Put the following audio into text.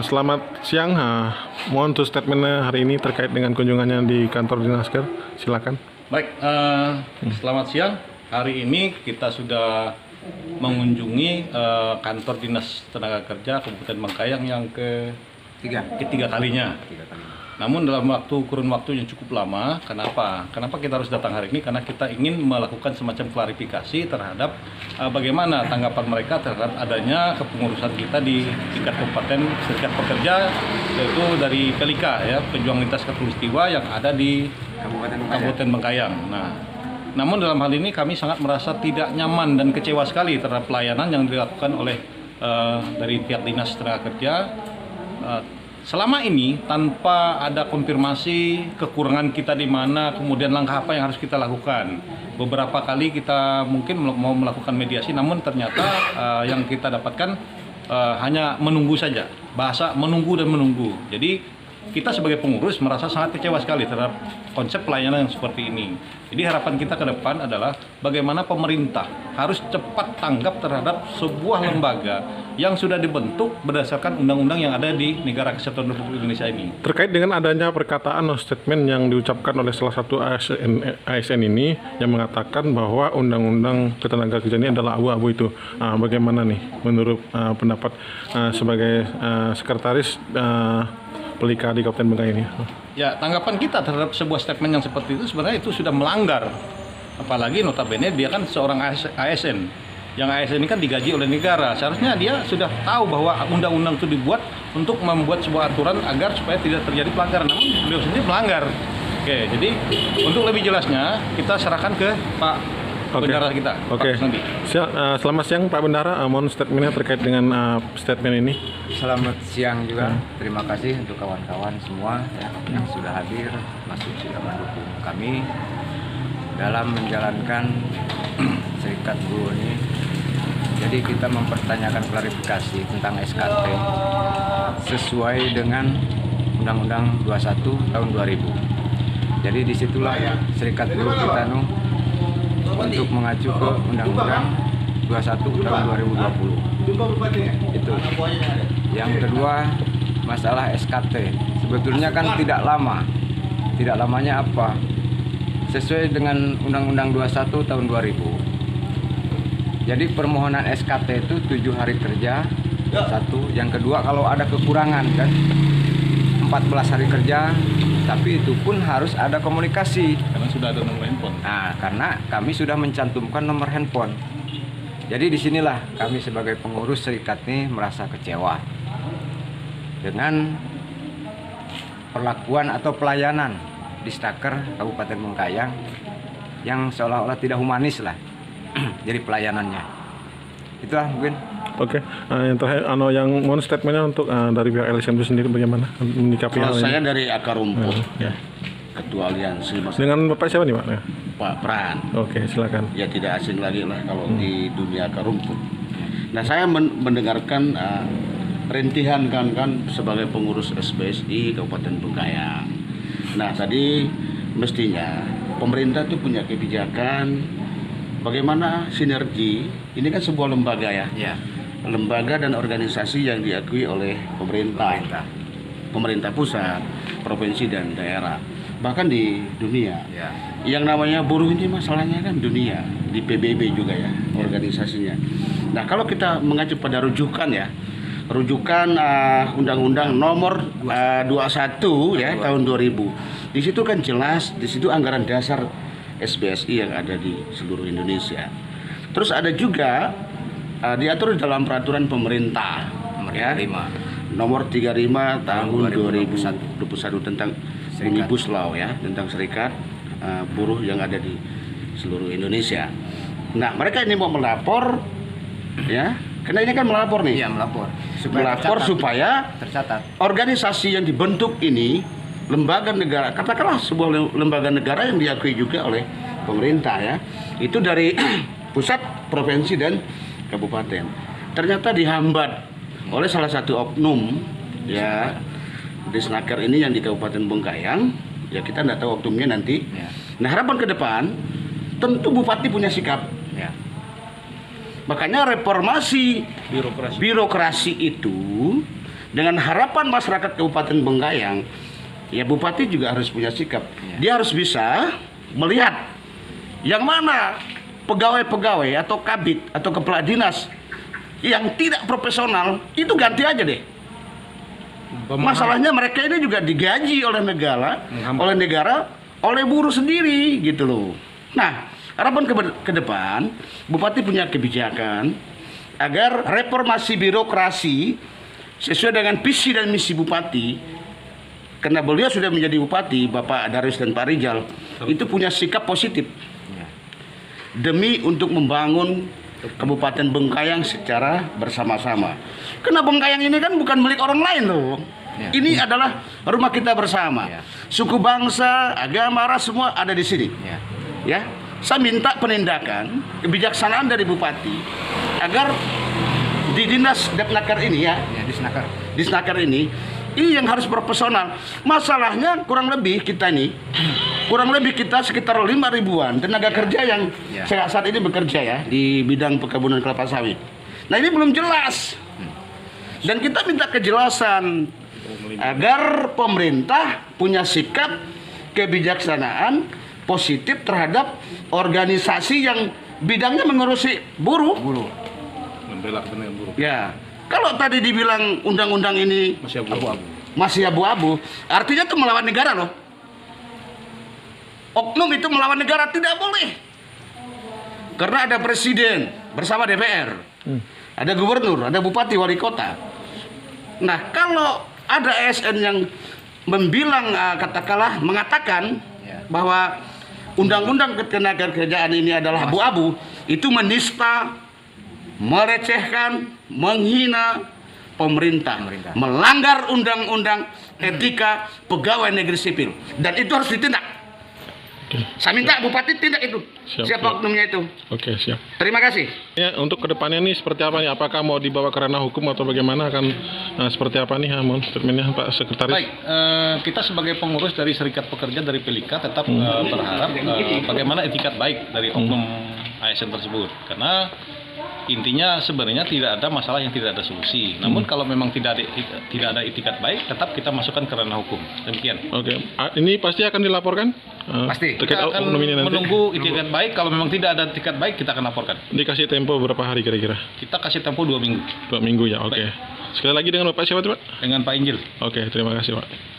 Selamat siang. Mohon untuk statementnya hari ini terkait dengan kunjungannya di kantor Dinasker. Silakan. Baik, selamat siang. Hari ini kita sudah mengunjungi kantor Dinas Tenaga Kerja Kabupaten Bengkayang yang ketiga kalinya. Namun dalam kurun waktu yang cukup lama. Kenapa kita harus datang hari ini? Karena kita ingin melakukan semacam klarifikasi terhadap bagaimana tanggapan mereka terhadap adanya kepengurusan kita di tingkat kabupaten serikat pekerja, yaitu dari Pelika, ya, pejuang lintas khatulistiwa yang ada di Kabupaten Bengkayang. Namun dalam hal ini kami sangat merasa tidak nyaman dan kecewa sekali terhadap pelayanan yang dilakukan oleh dari pihak Dinas Tenaga Kerja. Selama ini tanpa ada konfirmasi kekurangan kita di mana, kemudian langkah apa yang harus kita lakukan. Beberapa kali kita mungkin mau melakukan mediasi, namun ternyata yang kita dapatkan hanya menunggu saja. Bahasa menunggu dan menunggu. Jadi kita sebagai pengurus merasa sangat kecewa sekali terhadap konsep pelayanan yang seperti ini. Jadi harapan kita ke depan adalah bagaimana pemerintah harus cepat tanggap terhadap sebuah lembaga yang sudah dibentuk berdasarkan undang-undang yang ada di Negara Kesatuan Republik Indonesia ini. Terkait dengan adanya perkataan atau statement yang diucapkan oleh salah satu ASN ini yang mengatakan bahwa undang-undang ketenaga kerjaan ini adalah abu-abu itu. Bagaimana nih menurut pendapat sebagai sekretaris Pelika di Kabupaten Bengkayang ini? Ya, tanggapan kita terhadap sebuah statement yang seperti itu sebenarnya itu sudah melanggar. Apalagi notabene dia kan seorang ASN. Yang ASN ini kan digaji oleh negara. Seharusnya dia sudah tahu bahwa undang-undang itu dibuat untuk membuat sebuah aturan agar supaya tidak terjadi pelanggaran. Namun beliau sendiri melanggar. Oke, jadi untuk lebih jelasnya kita serahkan ke Pak Bendara kita. Oke. Selamat siang Pak Bendara. Mohon statementnya terkait dengan statement ini. Selamat siang juga. Terima kasih untuk kawan-kawan semua ya, yang sudah hadir, masuk sudah mendukung kami dalam menjalankan serikat buruh ini. Jadi kita mempertanyakan klarifikasi tentang SKT sesuai dengan Undang-Undang 21 tahun 2000. Jadi disitulah serikat buruh kita untuk mengacu ke Undang-Undang 21 tahun 2020. Itu. Yang kedua, masalah SKT. Sebetulnya kan tidak lama. Tidak lamanya apa? Sesuai dengan Undang-Undang 21 tahun 2000. Jadi permohonan SKT itu 7 hari kerja. Satu. Yang kedua, kalau ada kekurangan kan 14 hari kerja. Tapi itu pun harus ada komunikasi. Karena sudah ada nomor handphone. Nah, karena kami sudah mencantumkan nomor handphone. Jadi disinilah kami sebagai pengurus serikat ini merasa kecewa dengan perlakuan atau pelayanan di Staker Kabupaten Bengkayang yang seolah-olah tidak humanis lah. Jadi pelayanannya. Itulah mungkin. Oke, yang terakhir, yang mohon statementnya untuk dari pihak LSM itu sendiri bagaimana menyikapi hal ini? Saya dari akar rumput, Ketua Aliansi Mas. Dengan Bapak siapa nih Pak? Pak Pran. Oke, silakan. Ya tidak asing lagi lah kalau di dunia akar rumput. Nah saya mendengarkan rintihan kan sebagai pengurus SBSI Kabupaten Bengkayang. Nah tadi mestinya pemerintah tuh punya kebijakan bagaimana sinergi. Ini kan sebuah lembaga ya. Lembaga dan organisasi yang diakui oleh pemerintah pusat, provinsi dan daerah, bahkan di dunia. Yang namanya buruh ini masalahnya kan dunia, di PBB juga ya organisasinya. Nah kalau kita mengacu pada rujukan Undang-Undang Nomor 21 ya tahun 2000. Di situ kan jelas, di situ anggaran dasar SBSI yang ada di seluruh Indonesia. Terus ada juga diatur dalam peraturan pemerintah nomor 35 tahun 2021 tentang Omnibus Law ya, tentang serikat buruh yang ada di seluruh Indonesia. Nah, mereka ini mau melapor ya, karena ini kan melapor nih. Iya, melapor Supaya tercatat. Organisasi yang dibentuk ini lembaga negara, katakanlah sebuah lembaga negara yang diakui juga oleh pemerintah ya. Itu dari pusat, provinsi dan kabupaten. Ternyata dihambat oleh salah satu oknum ya di Snaker ini yang di Kabupaten Bengkayang. Ya kita tidak tahu oknumnya nanti. Nah harapan ke depan tentu bupati punya sikap. Makanya reformasi birokrasi itu Dengan harapan masyarakat Kabupaten Bengkayang, ya Bupati juga harus punya sikap. Dia harus bisa melihat yang mana pegawai-pegawai atau kabid atau kepala dinas yang tidak profesional, itu ganti aja deh. Masalahnya mereka ini juga digaji oleh negara, oleh buruh sendiri gitu loh. Nah, harapan ke depan, Bupati punya kebijakan agar reformasi birokrasi sesuai dengan visi dan misi Bupati, karena beliau sudah menjadi Bupati, Bapak Darius dan Pak Rijal, itu punya sikap positif demi untuk membangun Kabupaten Bengkayang secara bersama-sama. Karena Bengkayang ini kan bukan milik orang lain loh. Ini adalah rumah kita bersama. Suku bangsa, agama, ras semua ada di sini. Ya, saya minta penindakan, kebijaksanaan dari Bupati agar di dinas Depnaker ini Disnaker ini yang harus profesional. Masalahnya kurang lebih kita sekitar 5.000-an tenaga kerja yang saat ini bekerja ya di bidang perkebunan kelapa sawit. Nah, ini belum jelas. Dan kita minta kejelasan agar pemerintah punya sikap kebijaksanaan positif terhadap organisasi yang bidangnya mengurusi buruh. Membela kepentingan buruh. Ya, kalau tadi dibilang undang-undang ini masih abu-abu, artinya itu melawan negara loh. Oknum itu melawan negara, tidak boleh. Karena ada presiden bersama DPR, ada gubernur, ada bupati, wali kota. Nah, kalau ada ASN yang mengatakan bahwa undang-undang ketenagakerjaan ini adalah abu-abu, itu menista, merecehkan, menghina pemerintah, melanggar undang-undang etika pegawai negeri sipil, dan itu harus ditindak. Saya minta Bupati tindak itu. Siapa oknumnya itu? Oke, siap. Terima kasih. Ya, untuk kedepannya nih seperti apa nih? Apakah mau dibawa ke ranah hukum atau bagaimana? Akan seperti apa nih, mohon statementnya Pak Sekretaris? Baik, kita sebagai pengurus dari Serikat Pekerja dari Pelika tetap berharap bagaimana etikat baik dari oknum ASN tersebut. Karena intinya sebenarnya tidak ada masalah yang tidak ada solusi. Namun kalau memang tidak ada etikat baik, tetap kita masukkan ke ranah hukum. Demikian. Oke, ini pasti akan dilaporkan? Pasti. Terkait Kita akan oknum ini nanti? menunggu etikat baik. Kalau memang tidak ada etikat baik, kita akan laporkan. Dikasih tempo berapa hari kira-kira? Kita kasih tempo 2 minggu 2 minggu ya, oke. Sekali lagi dengan Bapak siapa tuh, Pak? dengan Pak Injil. Oke, terima kasih Pak.